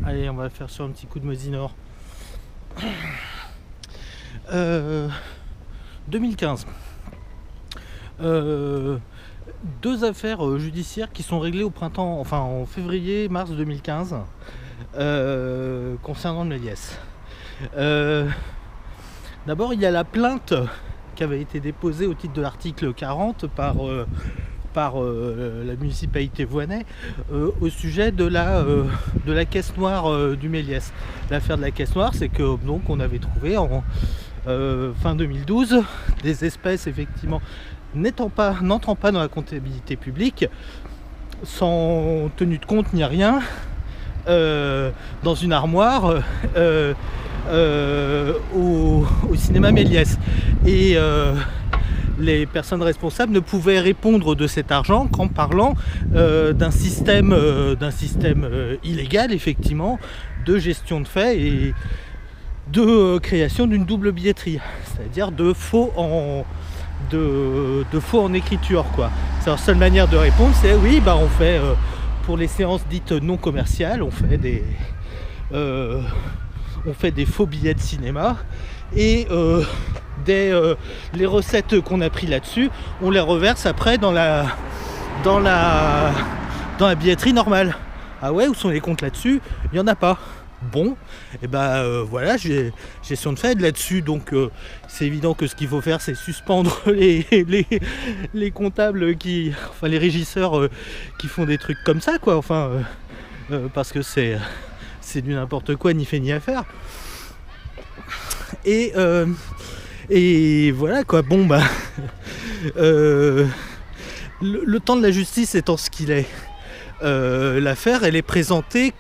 Allez, on va faire sur un petit coup de Mosinor. 2015. Deux affaires judiciaires qui sont réglées au printemps, enfin en février-mars 2015, concernant le Méliès. D'abord, il y a la plainte qui avait été déposée au titre de l'article 40 par la municipalité Voinay au sujet de la caisse noire du Méliès. L'affaire de la caisse noire, c'est que donc on avait trouvé en fin 2012 des espèces effectivement n'entrant pas dans la comptabilité publique, sans tenue de compte ni rien, dans une armoire au cinéma Méliès. Et les personnes responsables ne pouvaient répondre de cet argent qu'en parlant d'un système illégal, effectivement, de gestion de faits et de création d'une double billetterie, c'est-à-dire de faux en écriture, quoi. C'est leur seule manière de répondre, c'est oui, bah on fait pour les séances dites non commerciales, on fait des faux billets de cinéma et les recettes qu'on a pris là-dessus, on les reverse après dans la billetterie normale. Ah ouais, où sont les comptes là-dessus? Il n'y en a pas. Bon, et voilà, j'ai gestion de fait là-dessus, donc c'est évident que ce qu'il faut faire, c'est suspendre les comptables les régisseurs qui font des trucs comme ça, quoi, parce que c'est du n'importe quoi, ni fait ni à faire. Et voilà, quoi. Bon, le temps de la justice étant ce qu'il est, l'affaire elle est présentée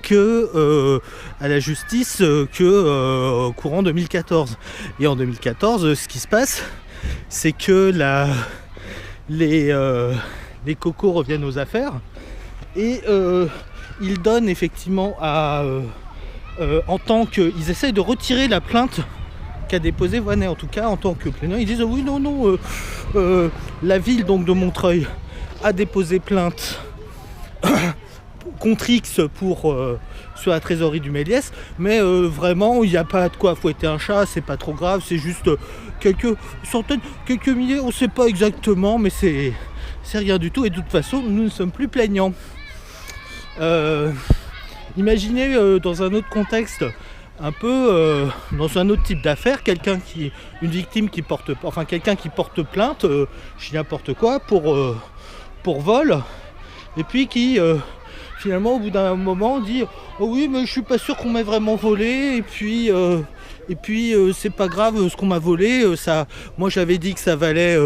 à la justice au courant 2014. Et en 2014, ce qui se passe, c'est que les cocos reviennent aux affaires et ils donnent effectivement en tant qu'ils essayent de retirer la plainte qu'a déposé Voinay, en tout cas en tant que plaignant. Ils disent oui, non, la ville donc de Montreuil a déposé plainte contre X sur la trésorerie du Méliès, mais vraiment il n'y a pas de quoi fouetter un chat, c'est pas trop grave, c'est juste quelques centaines, quelques milliers, on sait pas exactement, mais c'est rien du tout, et de toute façon nous ne sommes plus plaignants. Imaginez dans un autre contexte, un peu dans un autre type d'affaire, quelqu'un qui porte plainte chez n'importe quoi pour vol, et puis qui finalement au bout d'un moment dit oh oui, mais je suis pas sûr qu'on m'ait vraiment volé, et puis c'est pas grave ce qu'on m'a volé, ça, moi j'avais dit que ça valait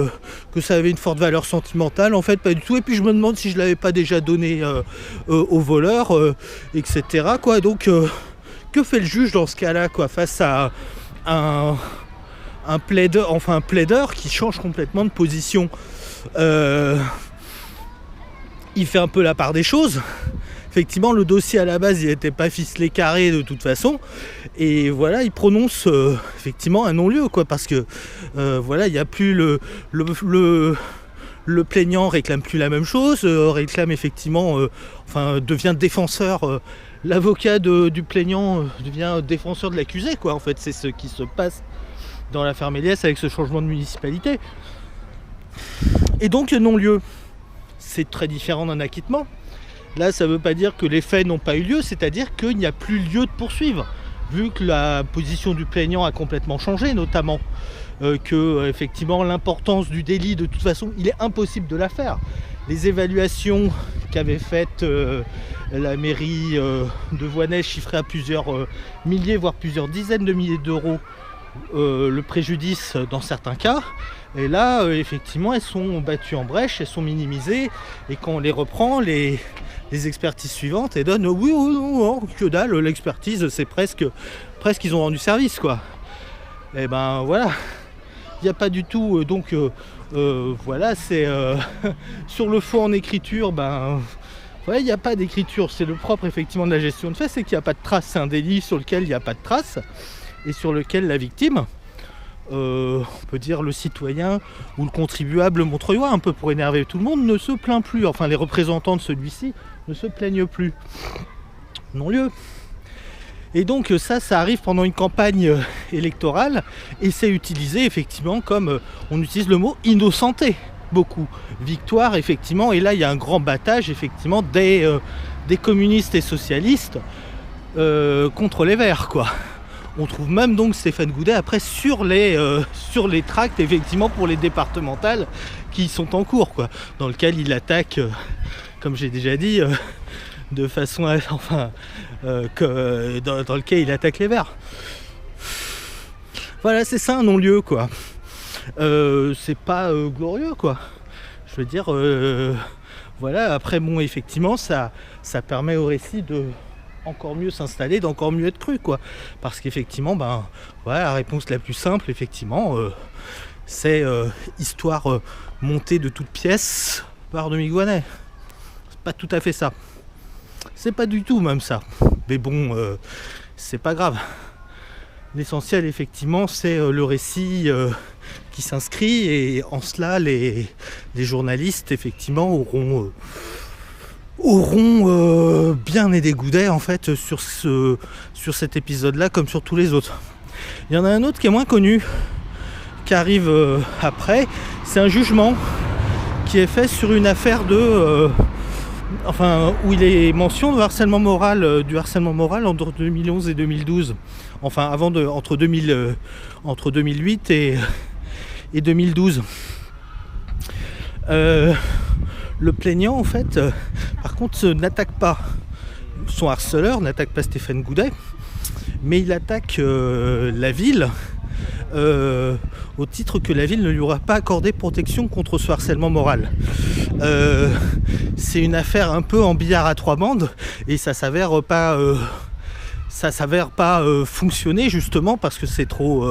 que ça avait une forte valeur sentimentale, en fait pas du tout, et puis je me demande si je l'avais pas déjà donné au voleur, etc., quoi. Donc que fait le juge dans ce cas-là, quoi, face à un plaideur qui change complètement de position? Il fait un peu la part des choses. Effectivement, le dossier à la base, il n'était pas ficelé carré de toute façon, et voilà, il prononce effectivement un non-lieu, quoi, parce que voilà, il n'y a plus le plaignant réclame plus la même chose, réclame effectivement, devient défenseur. L'avocat du plaignant devient défenseur de l'accusé, quoi. En fait, c'est ce qui se passe dans l'affaire Méliès avec ce changement de municipalité. Et donc, non-lieu, c'est très différent d'un acquittement. Là, ça ne veut pas dire que les faits n'ont pas eu lieu, c'est-à-dire qu'il n'y a plus lieu de poursuivre, vu que la position du plaignant a complètement changé, notamment que effectivement l'importance du délit, de toute façon, il est impossible de la faire. Les évaluations qu'avait faites la mairie de Voinay chiffraient à plusieurs milliers, voire plusieurs dizaines de milliers d'euros le préjudice dans certains cas. Et là, effectivement, elles sont battues en brèche, elles sont minimisées, et quand on les reprend, les expertises suivantes, elles donnent oui, non, que dalle, l'expertise, c'est presque ils ont rendu service, quoi. Et voilà, il n'y a pas du tout, donc voilà, c'est sur le faux en écriture, il n'y a pas d'écriture, c'est le propre effectivement de la gestion de fait, c'est qu'il n'y a pas de trace, c'est un délit sur lequel il n'y a pas de trace, et sur lequel la victime, on peut dire le citoyen ou le contribuable montreuillois, un peu pour énerver tout le monde, ne se plaint plus, enfin les représentants de celui-ci ne se plaignent plus. Non-lieu. Et donc ça arrive pendant une campagne électorale et c'est utilisé effectivement comme, on utilise le mot innocenté beaucoup. Victoire effectivement, et là il y a un grand battage effectivement des communistes et socialistes contre les Verts quoi. On trouve même donc Stéphane Goudet après sur les tracts effectivement pour les départementales qui sont en cours quoi, dans lequel il attaque, comme j'ai déjà dit, de façon dans lequel il attaque les Verts. Voilà, c'est ça un non-lieu quoi. C'est pas glorieux quoi. Je veux dire, voilà. Après bon, effectivement, ça permet au récit de encore mieux s'installer, d'encore mieux être cru quoi. Parce qu'effectivement, voilà, la réponse la plus simple, effectivement, c'est histoire montée de toutes pièces par Dominique Voynet. C'est pas tout à fait ça. C'est pas du tout même ça. Mais bon, c'est pas grave. L'essentiel effectivement c'est le récit qui s'inscrit, et en cela les journalistes effectivement auront bien aidé Goudet en fait sur cet épisode là comme sur tous les autres. Il y en a un autre qui est moins connu qui arrive après, c'est un jugement qui est fait sur une affaire où il est mention du harcèlement moral entre 2011 et 2012. Enfin, entre 2008 et 2012. Le plaignant, en fait, par contre, n'attaque pas son harceleur, n'attaque pas Stéphane Goudet, mais il attaque la ville au titre que la ville ne lui aura pas accordé protection contre ce harcèlement moral. C'est une affaire un peu en billard à trois bandes et ça s'avère pas fonctionner justement parce que c'est trop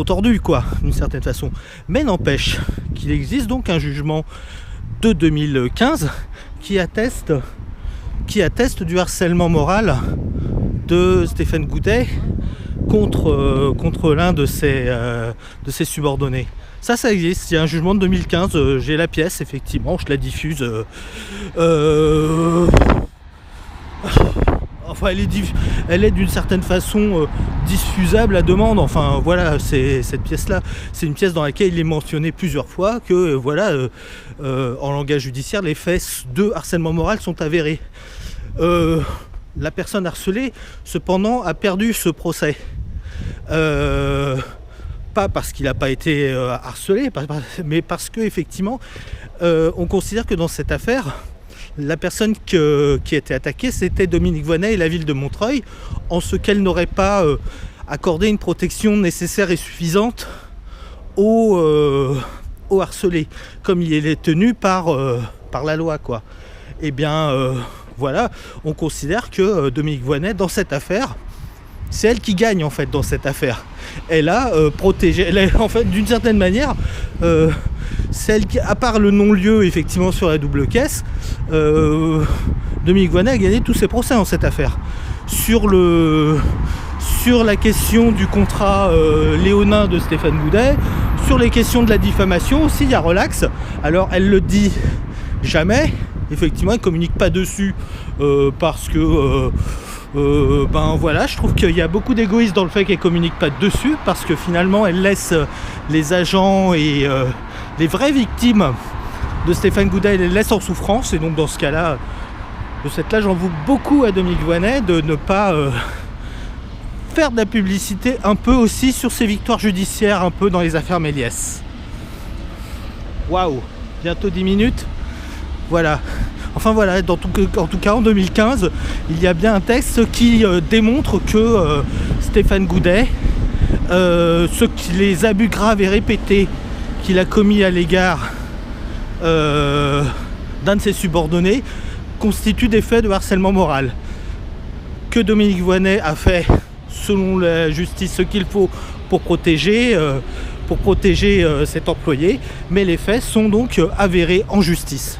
tordu quoi, d'une certaine façon. Mais n'empêche qu'il existe donc un jugement de 2015 qui atteste du harcèlement moral de Stéphane Goudet contre l'un de ses subordonnés. Ça existe, il y a un jugement de 2015, j'ai la pièce effectivement, je la diffuse. Enfin, elle est d'une certaine façon diffusable à demande. Enfin voilà, cette pièce-là, c'est une pièce dans laquelle il est mentionné plusieurs fois que en langage judiciaire, les faits de harcèlement moral sont avérés. La personne harcelée, cependant, a perdu ce procès. Pas parce qu'il n'a pas été harcelé, mais parce que effectivement, on considère que dans cette affaire, la personne qui a été attaquée, c'était Dominique Voynet et la ville de Montreuil, en ce qu'elle n'aurait pas accordé une protection nécessaire et suffisante au harcelé, comme il est tenu par la loi, quoi. Eh bien, voilà, on considère que Dominique Voynet, dans cette affaire, c'est elle qui gagne en fait dans cette affaire. Elle a protégé, elle est en fait d'une certaine manière celle qui, à part le non-lieu effectivement sur la double caisse, Dominique Voynet a gagné tous ses procès dans cette affaire. Sur la question du contrat léonin de Stéphane Goudet, sur les questions de la diffamation aussi, il y a relax. Alors elle le dit jamais, effectivement elle communique pas dessus parce que voilà, je trouve qu'il y a beaucoup d'égoïsme dans le fait qu'elle communique pas dessus, parce que finalement elle laisse les agents et les vraies victimes de Stéphane Goudet, elle les laisse en souffrance. Et donc dans ce cas-là, de cette là, j'en veux beaucoup à Dominique Voynet de ne pas faire de la publicité un peu aussi sur ses victoires judiciaires, un peu dans les affaires Méliès. Waouh, bientôt 10 minutes. Voilà. Enfin voilà, en tout cas en 2015, il y a bien un texte qui démontre que Stéphane Goudet, les abus graves et répétés qu'il a commis à l'égard d'un de ses subordonnés constituent des faits de harcèlement moral. Que Dominique Voynet a fait, selon la justice, ce qu'il faut pour protéger cet employé, mais les faits sont donc avérés en justice.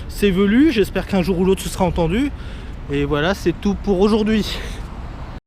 C'est velu, j'espère qu'un jour ou l'autre ce sera entendu. Et voilà, c'est tout pour aujourd'hui.